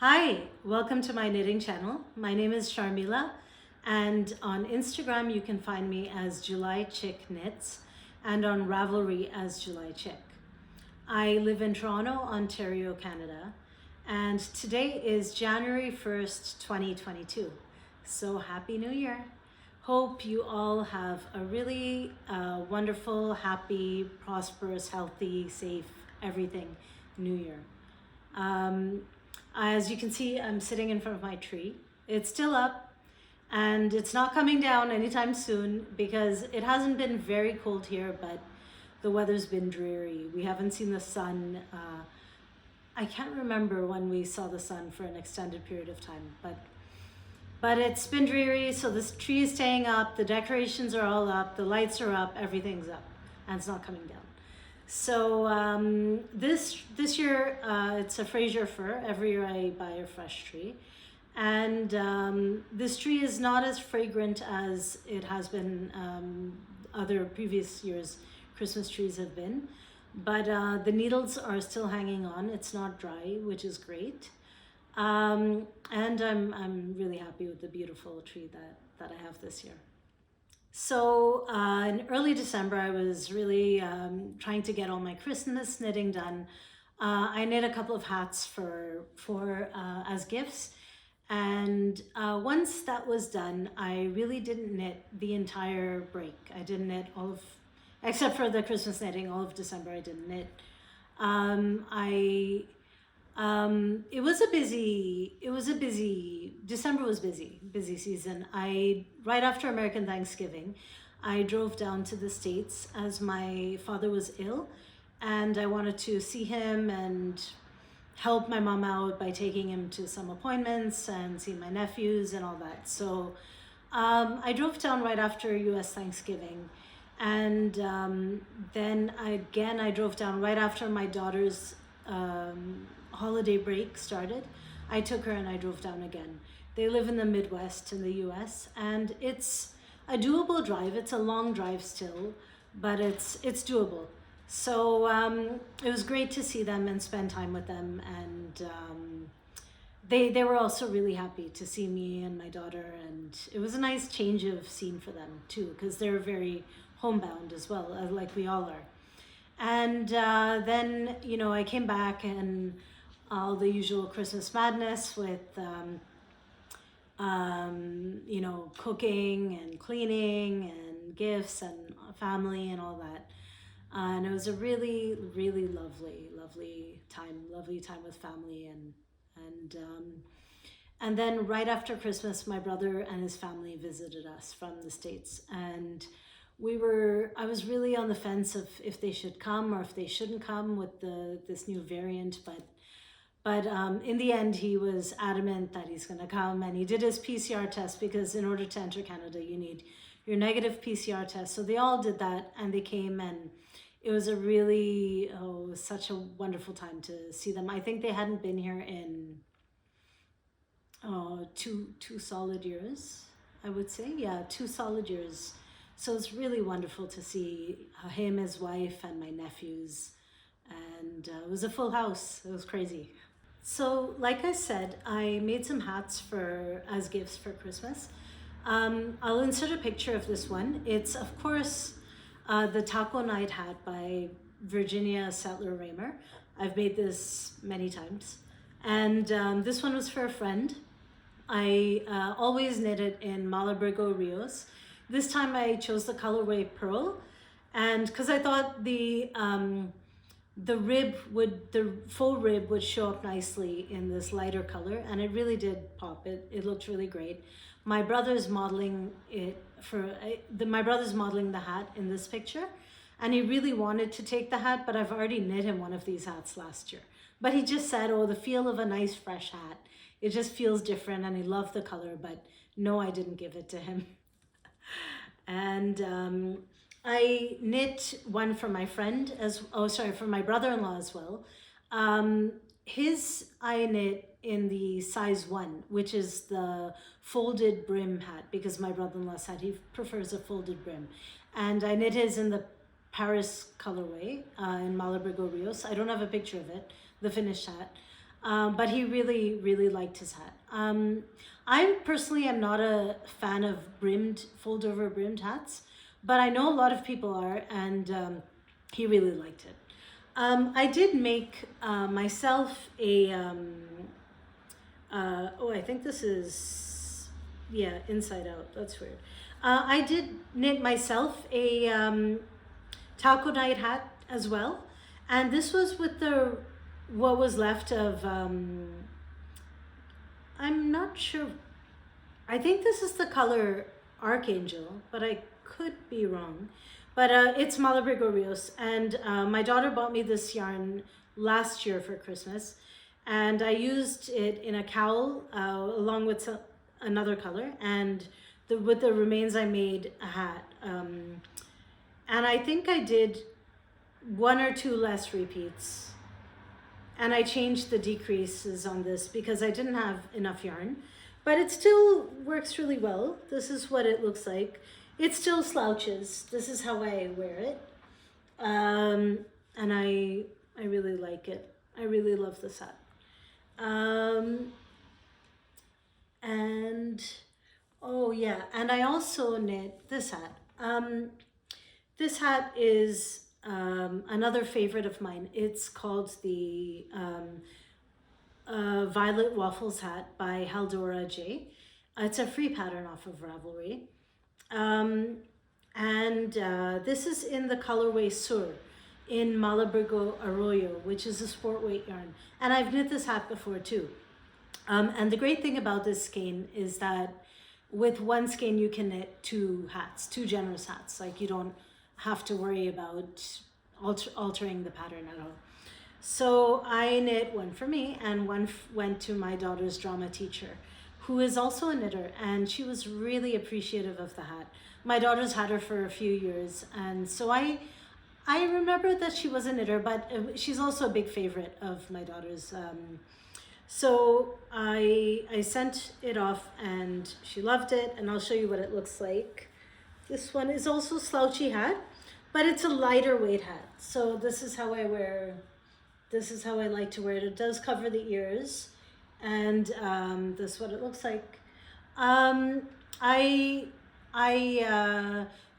Hi, welcome to my knitting channel. My name is Sharmila, and on Instagram you can find me as JulyChicKnits and on Ravelry as JulyChic. I live in Toronto, Ontario, Canada, and today is January 1st, 2022. So happy New Year. Hope you all have a really wonderful, happy, prosperous, healthy, safe, everything New Year. As you can see, I'm sitting in front of my tree. It's still up and it's not coming down anytime soon because it hasn't been very cold here, but the weather's been dreary. We haven't seen the sun. I can't remember when we saw the sun for an extended period of time, but it's been dreary, so this tree is staying up, the decorations are all up, the lights are up, everything's up, and it's not coming down. So this year it's a Fraser fir. Every year I buy a fresh tree, and this tree is not as fragrant as it has been other previous years' Christmas trees have been, but the needles are still hanging on. It's not dry, which is great, and I'm really happy with the beautiful tree that I have this year. So in early December, I was really trying to get all my Christmas knitting done. I knit a couple of hats for as gifts, and once that was done, I really didn't knit the entire break. I didn't knit all of, except for the Christmas knitting, all of December I didn't knit. It was a busy, December was busy season. Right after American Thanksgiving, I drove down to the States as my father was ill, and I wanted to see him and help my mom out by taking him to some appointments and see my nephews and all that. So I drove down right after US Thanksgiving, and then I drove down right after my daughter's holiday break started. I took her and I drove down again. They live in the Midwest in the US, and it's a doable drive. It's a long drive still, but it's doable. So it was great to see them and spend time with them, and they were also really happy to see me and my daughter, and it was a nice change of scene for them too, because they're very homebound as well, like we all are. And then, I came back and all the usual Christmas madness with, cooking and cleaning and gifts and family and all that. And it was a really, really lovely time with family. And then right after Christmas, my brother and his family visited us from the States, and I was really on the fence of if they should come or if they shouldn't come with this new variant, but in the end he was adamant that he's going to come, and he did his PCR test, because in order to enter Canada you need your negative PCR test. So they all did that and they came, and it was it was such a wonderful time to see them. I think they hadn't been here in two solid years, I would say. Yeah, 2 solid years. So it's really wonderful to see him, his wife, and my nephews. And it was a full house. It was crazy. So like I said, I made some hats as gifts for Christmas. I'll insert a picture of this one. It's, of course, the Taconite hat by Virginia Sattler-Reimer. I've made this many times. And this one was for a friend. I always knit it in Malabrigo Rios. This time I chose the colorway Pearl, and because I thought the faux rib would show up nicely in this lighter color, and it really did pop. It looked really great. My brother's modeling my brother's modeling the hat in this picture, and he really wanted to take the hat, but I've already knit him one of these hats last year. But he just said, oh, the feel of a nice fresh hat, it just feels different, and he loved the color, but no, I didn't give it to him. And I knit one for my friend for my brother-in-law as well. His I knit in the size 1, which is the folded brim hat, because my brother-in-law's hat, he prefers a folded brim. And I knit his in the Paris colorway in Malabrigo Rios. I don't have a picture of it, the finished hat. but he really, really liked his hat. I personally am not a fan of brimmed, fold over brimmed hats, but I know a lot of people are, and he really liked it. I did make myself a, oh, I think this is, yeah, inside out. That's weird. I did knit myself a Taconite hat as well. And this was with the, what was left of, I'm not sure. I think this is the color Archangel, but I could be wrong. But it's Malabrigo Rios, and my daughter bought me this yarn last year for Christmas, and I used it in a cowl along with another color, and with the remains I made a hat. And I think I did 1 or 2 less repeats, and I changed the decreases on this because I didn't have enough yarn, but it still works really well. This is what it looks like. It still slouches. This is how I wear it. And I really like it. I really love this hat. And, oh yeah, and I also knit this hat. This hat is another favorite of mine. It's called the Violet Waffles hat by Halldora J. It's a free pattern off of Ravelry. This is in the colorway Sur in Malabrigo Arroyo, which is a sport weight yarn. And I've knit this hat before too. And the great thing about this skein is that with one skein you can knit 2 hats, 2 generous hats. Like you don't have to worry about altering the pattern at all. So I knit one for me and one went to my daughter's drama teacher, who is also a knitter, and she was really appreciative of the hat. My daughter's had her for a few years, and so I remember that she was a knitter, but she's also a big favorite of my daughter's. So I sent it off, and she loved it, and I'll show you what it looks like. This one is also slouchy hat, but it's a lighter weight hat. So this is how I wear. This is how I like to wear it. It does cover the ears. And this is what it looks like.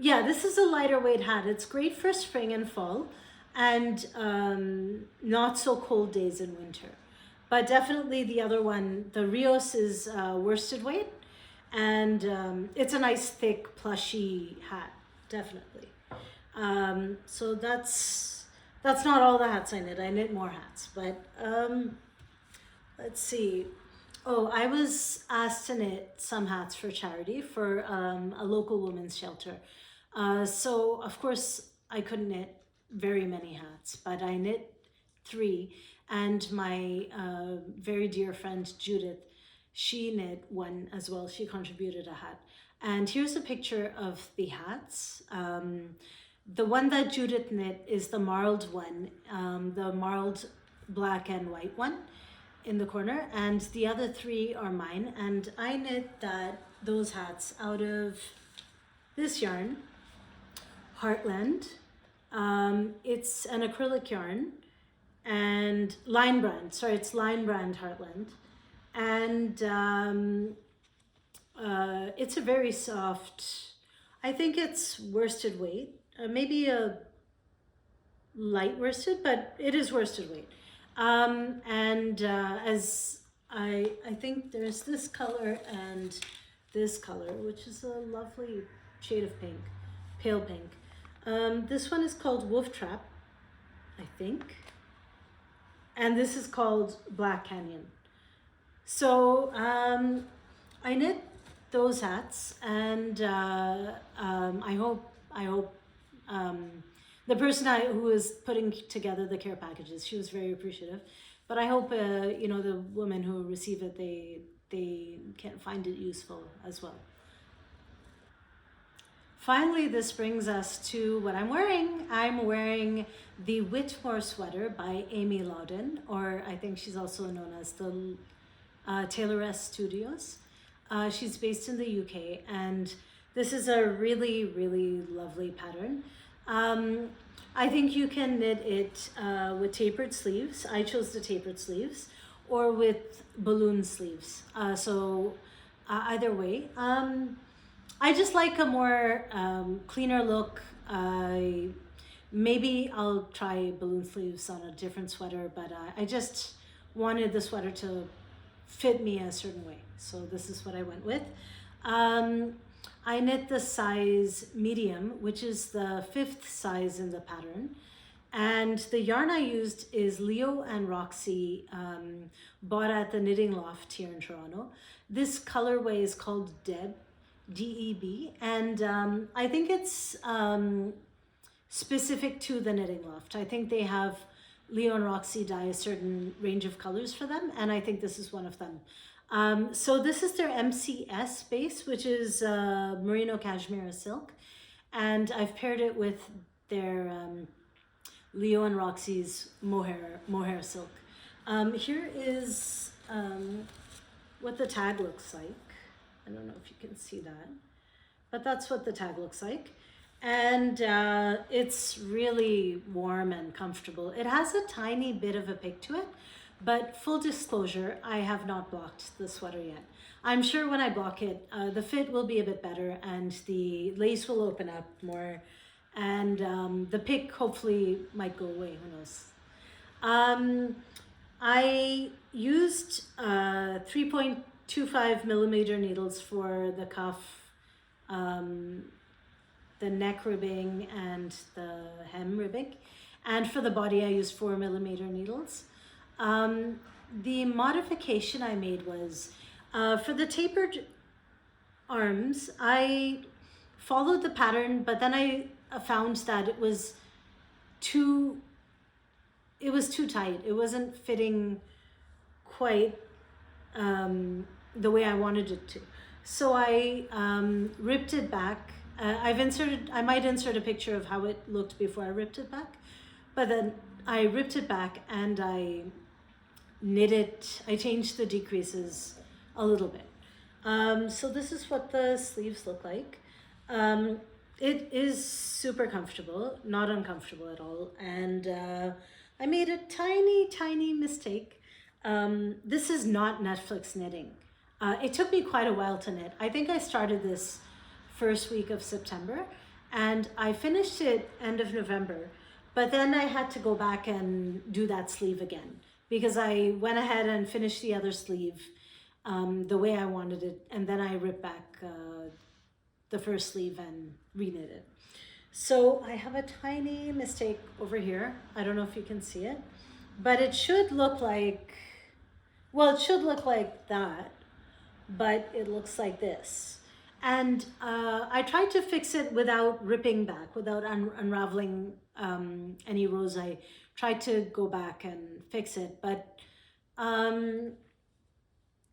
Yeah, this is a lighter weight hat. It's great for spring and fall, and not so cold days in winter. But definitely the other one, the Rios, is worsted weight, and it's a nice thick plushy hat, definitely. So that's not all the hats I knit. I knit more hats, but let's see. Oh, I was asked to knit some hats for charity for a local women's shelter. So of course I couldn't knit very many hats, but I knit 3. And my very dear friend Judith, she knit 1 as well. She contributed a hat. And here's a picture of the hats. The one that Judith knit is the marled one, the marled black and white one in the corner, and the other 3 are mine. And I knit those hats out of this yarn, Heartland. It's an acrylic yarn, and line brand, sorry, it's line brand Heartland. And it's a very soft, I think it's worsted weight, maybe a light worsted, but it is worsted weight. As I think there's this color and this color, which is a lovely shade of pink, pale pink. This one is called Wolf Trap, I think. And this is called Black Canyon. So I knit those hats, and I hope the person who was putting together the care packages, she was very appreciative. But I hope you know, the women who receive it, they can find it useful as well. Finally, this brings us to what I'm wearing. I'm wearing the Whitmoor sweater by Amy Lowden, or I think she's also known as the Tailoress Studios. She's based in the UK, and this is a really, really lovely pattern. I think you can knit it with tapered sleeves. I chose the tapered sleeves, or with balloon sleeves. Either way. I just like a more cleaner look. Maybe I'll try balloon sleeves on a different sweater, but I just wanted the sweater to fit me a certain way. So this is what I went with. I knit the size medium, which is the 5th size in the pattern. And the yarn I used is Leo and Roxy, bought at the Knitting Loft here in Toronto. This colorway is called Deb, D-E-B, and I think it's specific to the Knitting Loft. I think they have Leo and Roxy dye a certain range of colors for them, and I think this is one of them. So this is their MCS base, which is Merino Cashmere Silk, and I've paired it with their Leo and Roxy's Mohair Silk. Here is what the tag looks like. I don't know if you can see that, but that's what the tag looks like. And it's really warm and comfortable. It has a tiny bit of a pick to it, but full disclosure, I have not blocked the sweater yet. I'm sure when I block it, the fit will be a bit better and the lace will open up more, and the pick hopefully might go away, who knows. I used 3.25 millimeter needles for the cuff, the neck ribbing and the hem ribbing, and for the body I used 4 millimeter needles. The modification I made was for the tapered arms, I followed the pattern, but then I found that it was too tight. It wasn't fitting quite the way I wanted it to. So I ripped it back. I might insert a picture of how it looked before I ripped it back, but then I ripped it back and I knit it. I changed the decreases a little bit. So this is what the sleeves look like. It is super comfortable, not uncomfortable at all. And I made a tiny mistake. This is not Netflix knitting. It took me quite a while to knit. I think I started this first week of September and I finished it end of November, but then I had to go back and do that sleeve again because I went ahead and finished the other sleeve the way I wanted it, and then I ripped back the first sleeve and reknit it. So I have a tiny mistake over here. I don't know if you can see it, but it should look like, well, it should look like that, but it looks like this. And I tried to fix it without ripping back, without unraveling any rows. I tried to go back and fix it, but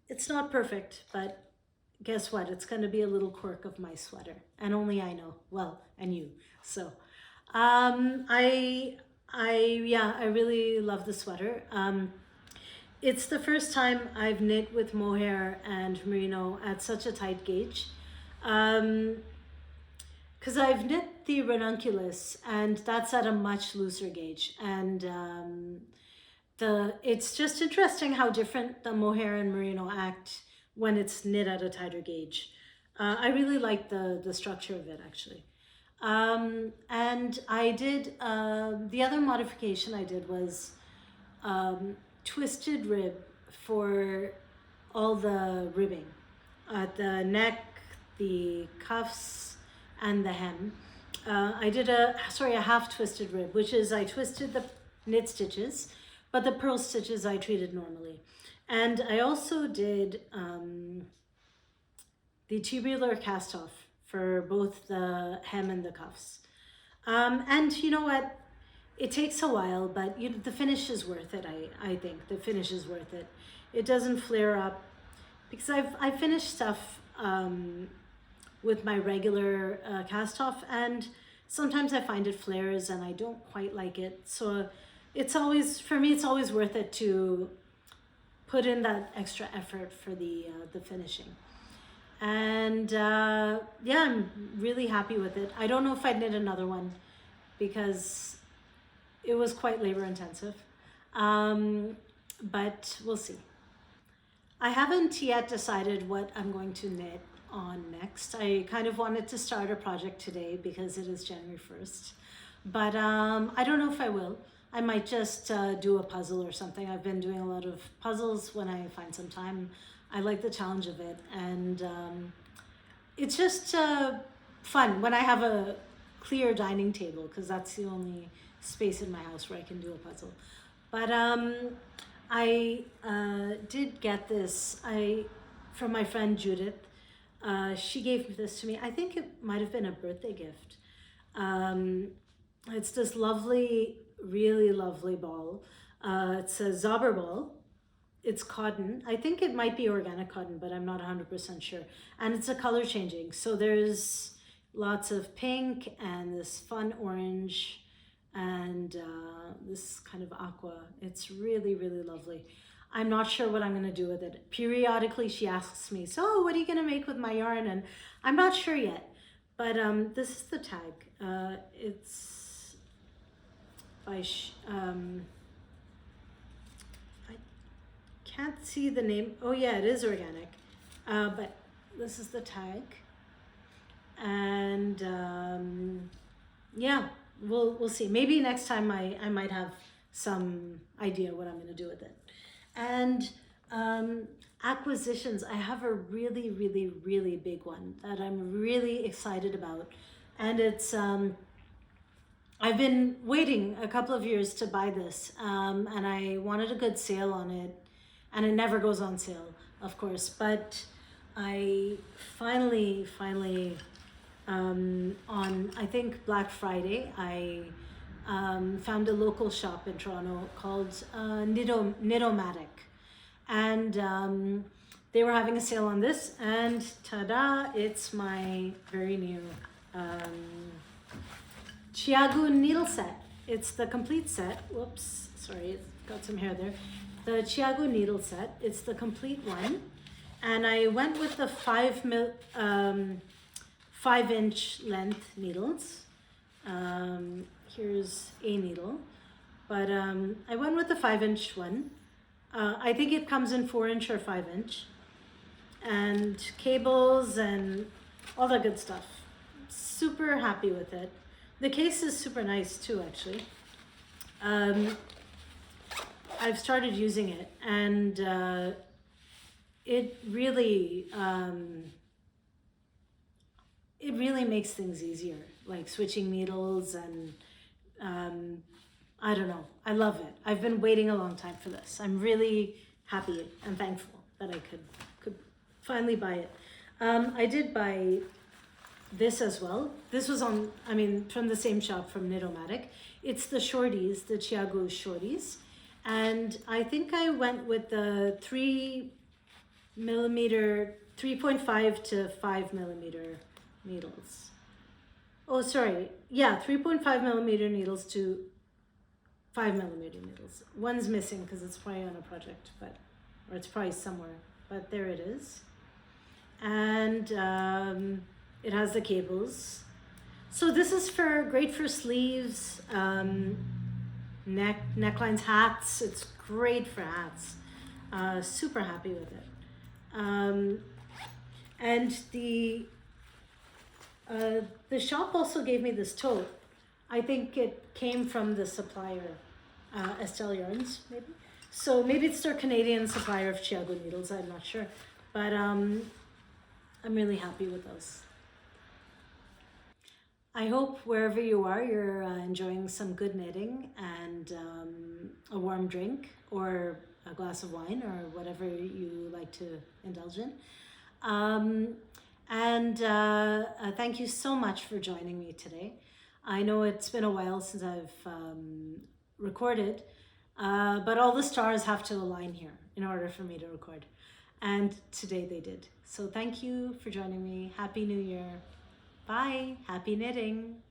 it's not perfect. But guess what? It's going to be a little quirk of my sweater, and only I know. Well, and you. So I really love the sweater. It's the first time I've knit with mohair and merino at such a tight gauge. Because I've knit the ranunculus and that's at a much looser gauge, and it's just interesting how different the mohair and merino act when it's knit at a tighter gauge. I really like the structure of it actually. And I did, the other modification I did was twisted rib for all the ribbing at the neck, the cuffs, and the hem. I did a half twisted rib, which is I twisted the knit stitches, but the purl stitches I treated normally. And I also did the tubular cast off for both the hem and the cuffs. And you know what? It takes a while, but the finish is worth it. I think the finish is worth it. It doesn't flare up because I've finished stuff with my regular cast off, and sometimes I find it flares and I don't quite like it. So it's always, for me, it's always worth it to put in that extra effort for the finishing. And yeah, I'm really happy with it. I don't know if I'd knit another one because it was quite labor intensive. but we'll see. I haven't yet decided what I'm going to knit on next. I kind of wanted to start a project today because it is January 1st, but I don't know if I will. I might just do a puzzle or something. I've been doing a lot of puzzles when I find some time. I like the challenge of it, and it's just fun when I have a clear dining table, because that's the only space in my house where I can do a puzzle. But I did get this from my friend Judith. She gave this to me. I think it might have been a birthday gift. It's this lovely, really lovely ball. It's a Zauber ball. It's cotton. I think it might be organic cotton, but I'm not 100% sure. And it's a color changing. So there's lots of pink and this fun orange and this kind of aqua. It's really, really lovely. I'm not sure what I'm going to do with it. Periodically she asks me, so what are you going to make with my yarn? And I'm not sure yet. But this is the tag. It's by, I can't see the name. Oh yeah, it is organic. But this is the tag. And yeah, we'll see. Maybe next time I might have some idea what I'm going to do with it. And acquisitions, I have a really, really, really big one that I'm really excited about. And it's, I've been waiting a couple of years to buy this, and I wanted a good sale on it, and it never goes on sale, of course, but I finally, on, I think, Black Friday, I found a local shop in Toronto called Knitomatic. And they were having a sale on this, and ta-da, it's my very new Chiagu needle set. It's the complete set. Whoops, sorry, it's got some hair there. The Chiagu needle set, it's the complete one. And I went with the 5-inch length needles. Here's a needle, but I went with the 5-inch one. I think it comes in 4-inch or 5-inch, and cables and all that good stuff. Super happy with it. The case is super nice too, actually. I've started using it, and it really makes things easier, like switching needles, and I don't know, I love it. I've been waiting a long time for this. I'm really happy and thankful that I could finally buy it. I did buy this as well. This was from the same shop, from Knitomatic. It's the shorties, the Chiagu shorties. And I think I went with the 3.5 to 5 millimeter needles. Oh, sorry. Yeah, 3.5 millimeter needles to 5 millimeter needles. One's missing because it's probably on a project, or it's probably somewhere, but there it is. And it has the cables. So this is great for sleeves, necklines, hats. It's great for hats. Super happy with it. And the shop also gave me this tote. I think it came from the supplier, Estelle Yarns, maybe. So maybe it's their Canadian supplier of Chiagu needles, I'm not sure. But I'm really happy with those. I hope wherever you are, you're enjoying some good knitting and a warm drink or a glass of wine or whatever you like to indulge in. Thank you so much for joining me today. I know it's been a while since I've recorded, but all the stars have to align here in order for me to record. And today they did. So thank you for joining me. Happy New Year. Bye. Happy knitting.